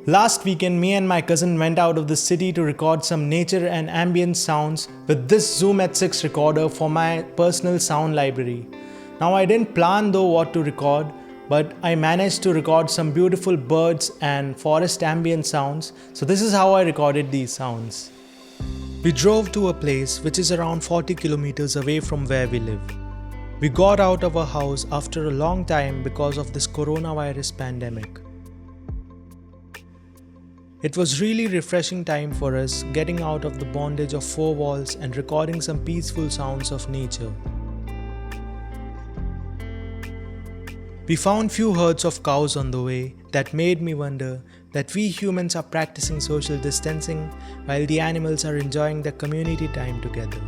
Last weekend, me and my cousin went out of the city to record some nature and ambient sounds with this Zoom H6 recorder for my personal sound library. Now, I didn't plan though what to record, but I managed to record some beautiful birds and forest ambient sounds. So, this is how I recorded these sounds. We drove to a place which is around 40 kilometers away from where we live. We got out of our house after a long time because of this coronavirus pandemic. It was really refreshing time for us getting out of the bondage of four walls and recording some peaceful sounds of nature. We found few herds of cows on the way that made me wonder that we humans are practicing social distancing while the animals are enjoying their community time together.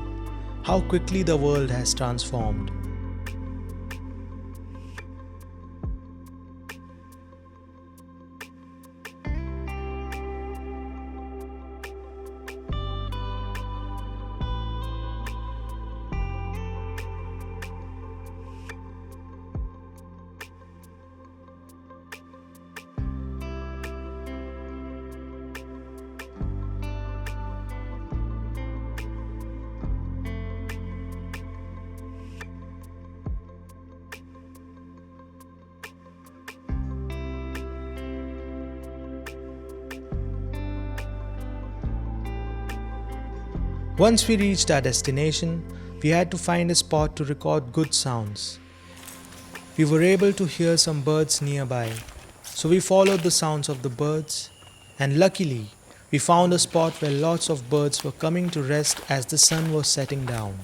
How quickly the world has transformed. Once we reached our destination, we had to find a spot to record good sounds. We were able to hear some birds nearby, so we followed the sounds of the birds, and luckily, we found a spot where lots of birds were coming to rest as the sun was setting down.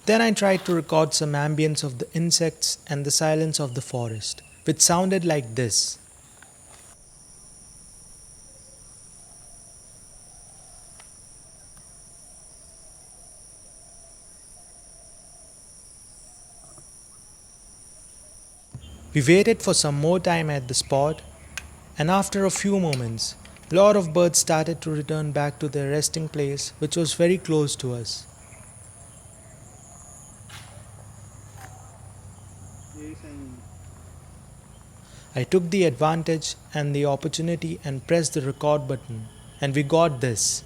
Then I tried to record some ambience of the insects and the silence of the forest, which sounded like this. We waited for some more time at the spot, and after a few moments, a lot of birds started to return back to their resting place, which was very close to us. I took the advantage and the opportunity and pressed the record button, and we got this.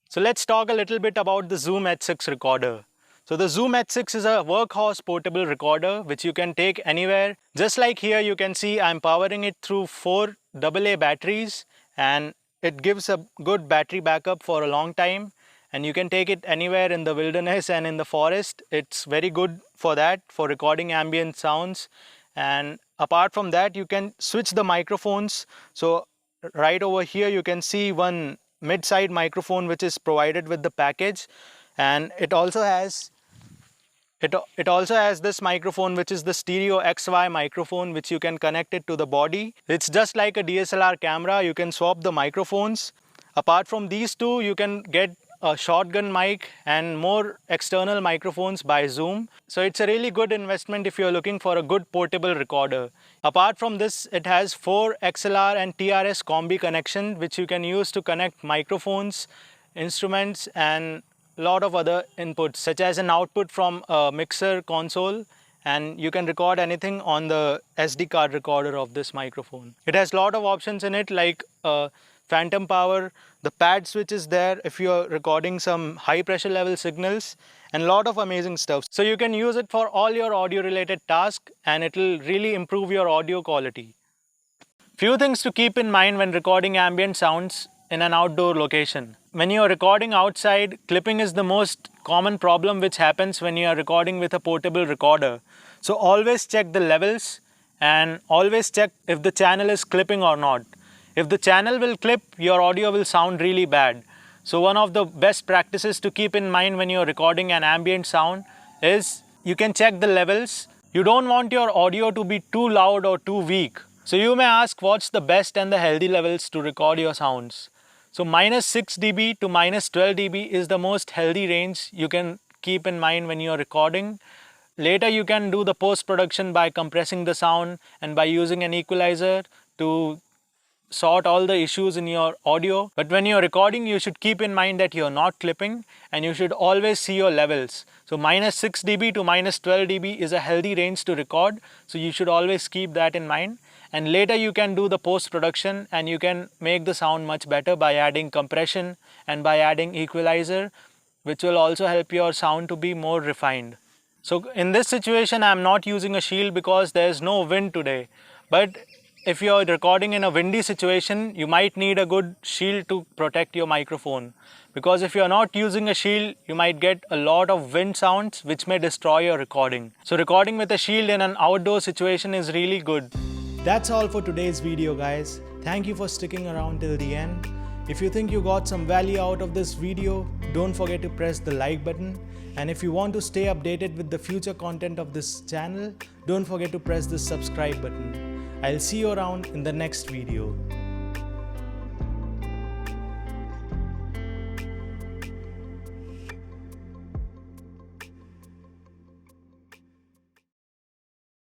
So let's talk a little bit about the Zoom H6 recorder. So the Zoom H6 is a workhorse portable recorder which you can take anywhere. Just like here you can see I'm powering it through 4 AA batteries, and it gives a good battery backup for a long time, and you can take it anywhere in the wilderness and in the forest. It's very good for that, for recording ambient sounds. And apart from that, you can switch the microphones. So right over here you can see one mid-side microphone which is provided with the package, and it also has this microphone which is the stereo XY microphone, which you can connect it to the body. It's just like a DSLR camera. You can swap the microphones. Apart from these two, you can get a shotgun mic and more external microphones by Zoom. So it's a really good investment if you're looking for a good portable recorder. Apart from this, it has 4 XLR and TRS combi connection which you can use to connect microphones, instruments and lot of other inputs such as an output from a mixer console, and you can record anything on the SD card recorder of this microphone. It has a lot of options in it like phantom power, the pad switch is there if you're recording some high pressure level signals, and a lot of amazing stuff. So you can use it for all your audio related tasks and it will really improve your audio quality. Few things to keep in mind when recording ambient sounds in an outdoor location. When you are recording outside, clipping is the most common problem which happens when you are recording with a portable recorder. So always check the levels and always check if the channel is clipping or not. If the channel will clip, your audio will sound really bad. So one of the best practices to keep in mind when you are recording an ambient sound is you can check the levels. You don't want your audio to be too loud or too weak. So you may ask what's the best and the healthy levels to record your sounds. So -6 dB to -12 dB is the most healthy range you can keep in mind when you're recording. Later you can do the post-production by compressing the sound and by using an equalizer to sort all the issues in your audio. But when you're recording, you should keep in mind that you're not clipping and you should always see your levels. So -6 dB to -12 dB is a healthy range to record. So you should always keep that in mind. And later you can do the post-production and you can make the sound much better by adding compression and by adding equalizer, which will also help your sound to be more refined. So in this situation, I'm not using a shield because there's no wind today. But if you're recording in a windy situation, you might need a good shield to protect your microphone. Because if you're not using a shield, you might get a lot of wind sounds which may destroy your recording. So recording with a shield in an outdoor situation is really good. That's all for today's video, guys. Thank you for sticking around till the end. If you think you got some value out of this video, don't forget to press the like button. And if you want to stay updated with the future content of this channel, don't forget to press the subscribe button. I'll see you around in the next video.